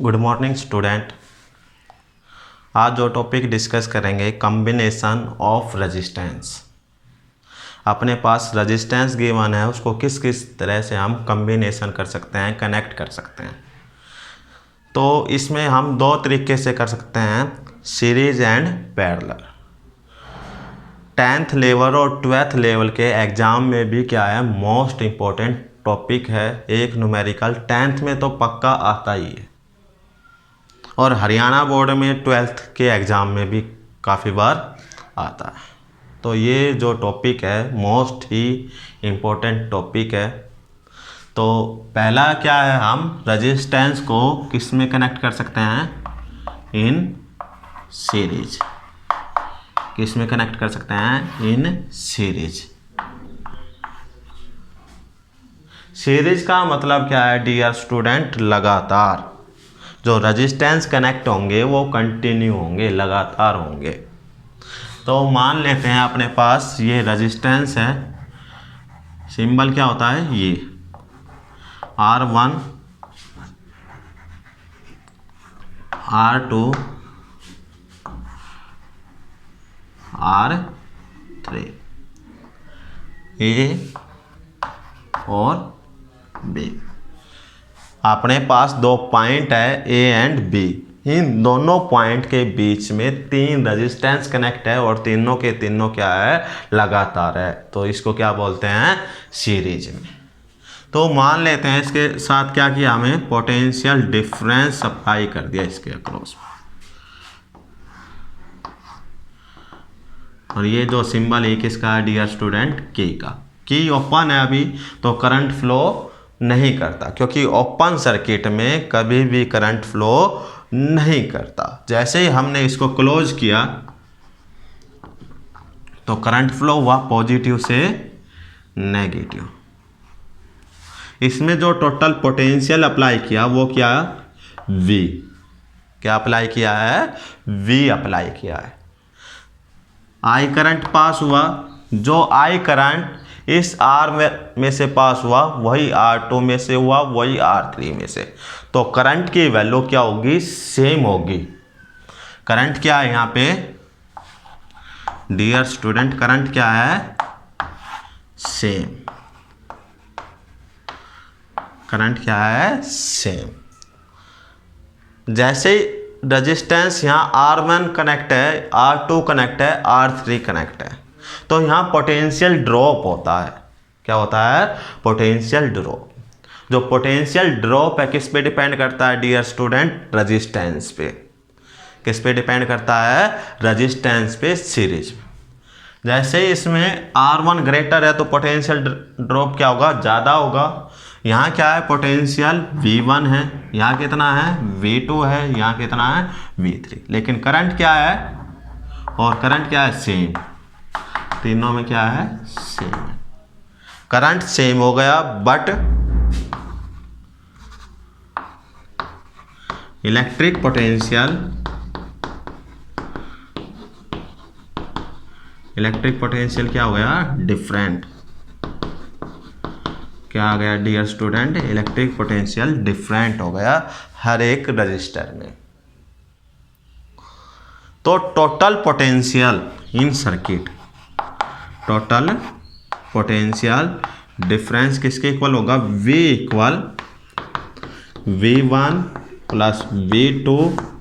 Good morning student. आज जो topic discuss करेंगे कम्बिनेशन ऑफ रेजिस्टेंस। अपने पास रेजिस्टेंस गिवन है, उसको किस किस तरह से हम कम्बिनेशन कर सकते हैं, कनेक्ट कर सकते हैं। तो इसमें हम दो तरीके से कर सकते हैं, series and parallel. 10th level और 12th लेवल के एग्ज़ाम में भी क्या है, मोस्ट इम्पोर्टेंट टॉपिक है। एक न्यूमेरिकल 10th में तो पक्का आता ही है, और हरियाणा बोर्ड में 12th के एग्ज़ाम में भी काफ़ी बार आता है। तो ये जो टॉपिक है मोस्ट ही इम्पोर्टेंट टॉपिक है। तो पहला क्या है, हम रेजिस्टेंस को किस में कनेक्ट कर सकते हैं, इन सीरीज। किस में कनेक्ट कर सकते हैं, इन सीरीज। सीरीज का मतलब क्या है डियर स्टूडेंट, लगातार। जो रेजिस्टेंस कनेक्ट होंगे वो कंटिन्यू होंगे, लगातार होंगे। तो मान लेते हैं अपने पास ये रेजिस्टेंस है, सिंबल क्या होता है, ये R1 R2 R3, A और B। अपने पास दो पॉइंट है A एंड B। इन दोनों पॉइंट के बीच में तीन रेजिस्टेंस कनेक्ट है और तीनों के तीनों क्या है, लगातार है। तो इसको क्या बोलते हैं, सीरीज में। तो मान लेते हैं इसके साथ क्या किया, हमें पोटेंशियल डिफरेंस अप्लाई कर दिया इसके अक्रॉस। और ये जो सिंबल है किसका है डियर स्टूडेंट, की का। की ओपन है अभी, तो करंट फ्लो नहीं करता, क्योंकि ओपन सर्किट में कभी भी करंट फ्लो नहीं करता। जैसे ही हमने इसको क्लोज किया तो करंट फ्लो हुआ पॉजिटिव से नेगेटिव। इसमें जो टोटल पोटेंशियल अप्लाई किया वो क्या, V। क्या अप्लाई किया है, V अप्लाई किया है। I करंट पास हुआ, जो I करंट इस R में से पास हुआ वही R2 में से हुआ, वही R3 में से। तो करंट की वैल्यू क्या होगी, सेम होगी। करंट क्या है यहाँ पे डियर स्टूडेंट, करंट क्या है, सेम। करंट क्या है, सेम। जैसे रेजिस्टेंस यहाँ R1 कनेक्ट है, R2 कनेक्ट है, R3 कनेक्ट है, तो यहाँ पोटेंशियल ड्रॉप होता है। क्या होता है, पोटेंशियल ड्रॉप। जो पोटेंशियल ड्रॉप है किस पे डिपेंड करता है डियर स्टूडेंट, रेजिस्टेंस पे। किस पे डिपेंड करता है, रेजिस्टेंस पे, सीरीज में। जैसे इसमें R1 ग्रेटर है तो पोटेंशियल ड्रॉप क्या होगा, ज़्यादा होगा। यहाँ क्या है, पोटेंशियल V1 है, यहाँ कितना है, V2 है, यहाँ कितना है, V3। लेकिन करंट क्या है, और करंट क्या है, सेम। तीनों में क्या है, सेम है। करंट सेम हो गया, बट इलेक्ट्रिक पोटेंशियल क्या हो गया, डिफरेंट। क्या आ गया dear student, electric potential different हो गया हर एक रजिस्टर में। तो total potential in circuit, total potential difference किसके इक्वल होगा, V equal V1 plus V2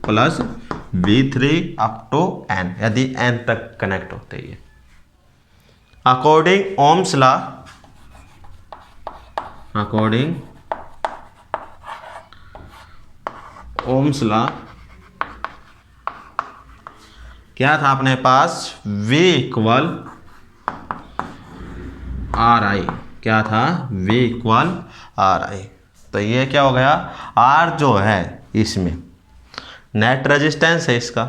plus V3 up to N, यदि N तक कनेक्ट होते ही है। According Ohm's law, according Ohm's law क्या था अपने पास, V इक्वल RI। क्या था, V इक्वल RI। तो ये क्या हो गया, R जो है इसमें नेट रेजिस्टेंस है इसका,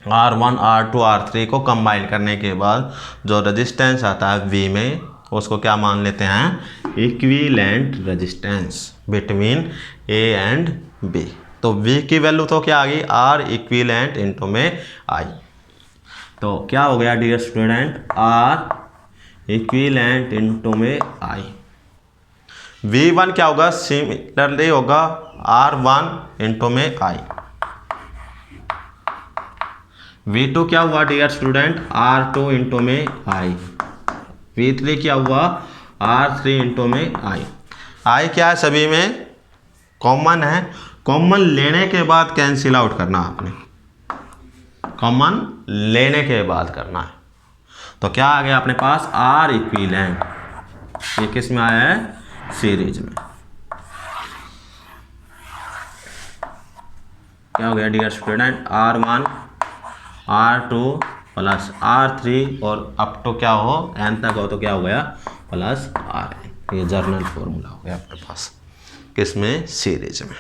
R1 R2 R3 को कंबाइन करने के बाद जो रेजिस्टेंस आता है V में, उसको क्या मान लेते हैं, equivalent resistance between A and B। तो V की वैल्यू तो क्या आ गई, R इक्विवेलेंट इंटू में I। तो क्या हो गया dear student, R equivalent into में I। V1 क्या होगा, सिमिलरली होगा R1 इंटू में I। V2 क्या हुआ डियर स्टूडेंट, R2 इंटू में I। V3 क्या हुआ, R3 इंटू में I। I क्या है, सभी में कॉमन है, कॉमन लेने के बाद कैंसिल आउट करना आपने, कॉमन लेने के बाद करना है। तो क्या आ गया अपने पास, R इक्विवेलेंट, ये किस में आया है, सीरीज में। क्या हो गया dear student, R1 R2 plus R3 और अप टू क्या हो, n तक हो तो क्या हो गया, प्लस Rn। ये जर्नल फॉर्मूला हो गया अपने पास किसमें, सीरीज में।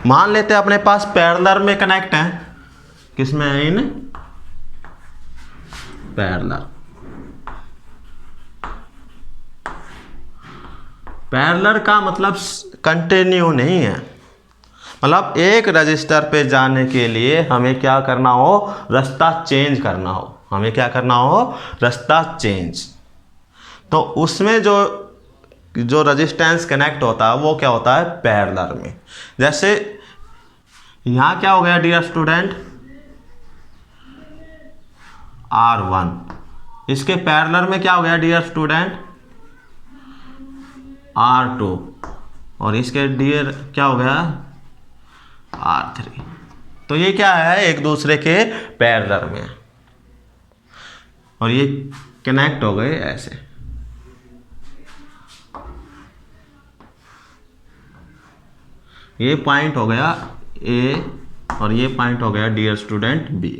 मान लेते हैं अपने पास पैरेलल में कनेक्ट है, किसमें है, इन पैरेलल। पैरेलल का मतलब कंटिन्यू नहीं है, मतलब एक रजिस्टर पे जाने के लिए हमें क्या करना हो, रास्ता चेंज करना हो, हमें क्या करना हो, रास्ता चेंज। तो उसमें जो रेजिस्टेंस कनेक्ट होता है वो क्या होता है, पैरेलल में। जैसे यहां क्या हो गया डियर स्टूडेंट, R1, इसके पैरेलल में क्या हो गया डियर स्टूडेंट, R2, और इसके डियर क्या हो गया, R3। तो ये क्या है, एक दूसरे के पैरेलल में, और ये कनेक्ट हो गए ऐसे। ये पॉइंट हो गया A और ये पॉइंट हो गया डियर स्टूडेंट B,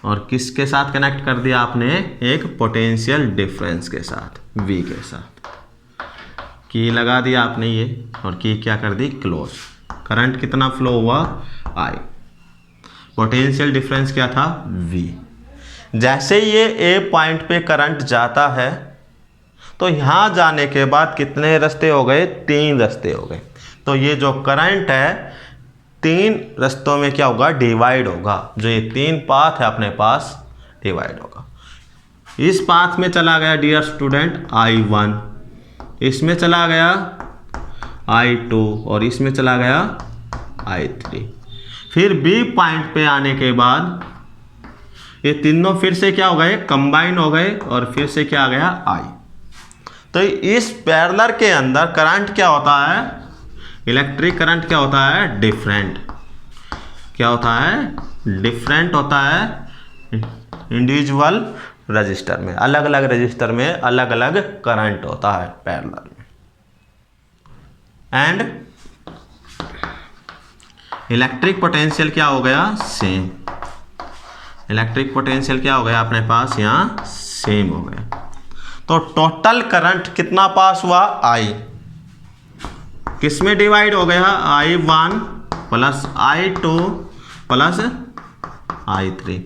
और किसके साथ कनेक्ट कर दिया आपने, एक पोटेंशियल डिफरेंस के साथ, V के साथ की लगा दिया आपने ये, और की क्या कर दी, क्लोज। करंट कितना फ्लो हुआ, I, पोटेंशियल डिफरेंस क्या था, V। जैसे ये A पॉइंट पे करंट जाता है तो यहां जाने के बाद कितने रास्ते हो गए, 3 रास्ते हो गए। तो ये जो करंट है 3 रास्तों में क्या होगा, डिवाइड होगा। जो ये 3 पाथ है अपने पास, डिवाइड होगा। इस पाथ में चला गया डियर स्टूडेंट I1, इसमें चला गया I2 और इसमें चला गया I3। फिर B पॉइंट पे आने के बाद ये तीनों फिर से क्या हो गए, कंबाइन हो गए, और फिर से क्या आ गया, I। तो इस पैरेलल के अंदर करंट क्या होता है, इलेक्ट्रिक करंट क्या होता है, डिफरेंट। क्या होता है, डिफरेंट होता है इंडिविजुअल रजिस्टर में, अलग अलग रजिस्टर में अलग अलग करंट होता है पैरेलल में। एंड इलेक्ट्रिक पोटेंशियल क्या हो गया, सेम। इलेक्ट्रिक पोटेंशियल क्या हो गया अपने पास, यहाँ सेम हो गया। तो टोटल करंट कितना पास हुआ, I, किसमें डिवाइड हो गया, I1 plus I2 plus I3।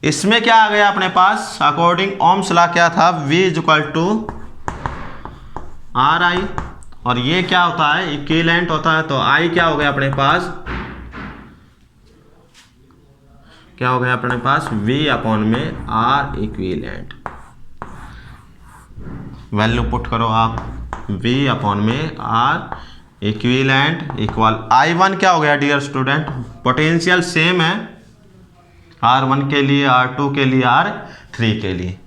इसमें क्या आ गया अपने पास, अकॉर्डिंग ओम्स लॉ क्या था, V इक्वल टू RI, और ये क्या होता है, इक्विवेलेंट होता है। तो I क्या हो गया अपने पास, क्या हो गया अपने पास, V अपॉन में R इक्विवेलेंट। वैल्यू पुट करो आप, V अपॉन में R इक्विवेलेंट इक्वल I1 क्या हो गया डियर स्टूडेंट, पोटेंशियल सेम है, R1 के लिए, R2 के लिए, R3 के लिए।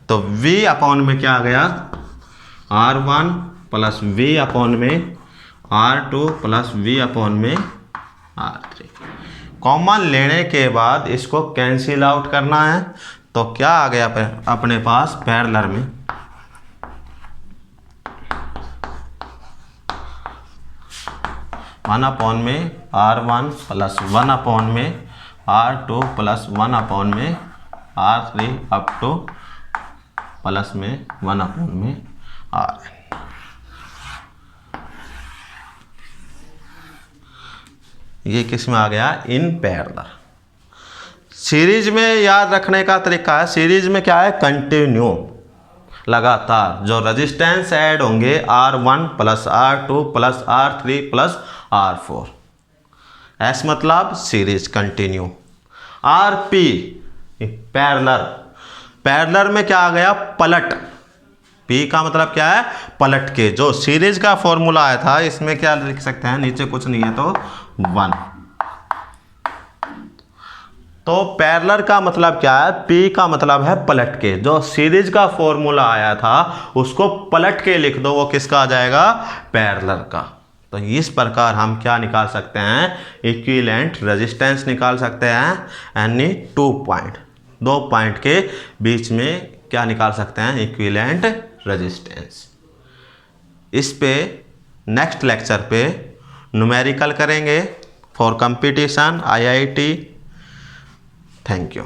तो V अपॉन में क्या आ गया, R1 प्लस V अपॉन में R2 प्लस V अपॉन में R3। कॉमन लेने के बाद इसको कैंसिल आउट करना है। तो क्या आ गया अपने पास पैरेलल में, 1 अपॉन में R1 प्लस 1 अपॉन में R2 प्लस 1 अपॉन में R3 अप टू प्लस में 1 अपॉन में Rn। ये किस में आ गया, इन पैरेलल। सीरीज में याद रखने का तरीका है, सीरीज में क्या है, कंटिन्यू, लगातार जो रेजिस्टेंस ऐड होंगे R1 plus R2 plus R3 plus R4, S मतलब series continue. RP parallel, parallel में क्या आ गया, पलट। P का मतलब क्या है, पलट के। जो सीरीज का फॉर्मूला आया था इसमें क्या लिख सकते हैं, नीचे कुछ नहीं है तो 1। तो पैरेलल का मतलब क्या है, P का मतलब है पलट के। जो सीरीज का फॉर्मूला आया था उसको पलट के लिख दो, वो किसका आ जाएगा, पैरेलल का। तो इस प्रकार हम क्या निकाल सकते हैं, इक्विवेलेंट रेजिस्टेंस निकाल सकते हैं, यानी 2 पॉइंट, 2 पॉइंट के बीच में क्या निकाल सकते हैं, इक्विवेलेंट रेजिस्टेंस। इस पे नेक्स्ट लेक्चर पे न्यूमेरिकल करेंगे for competition IIT। Thank you.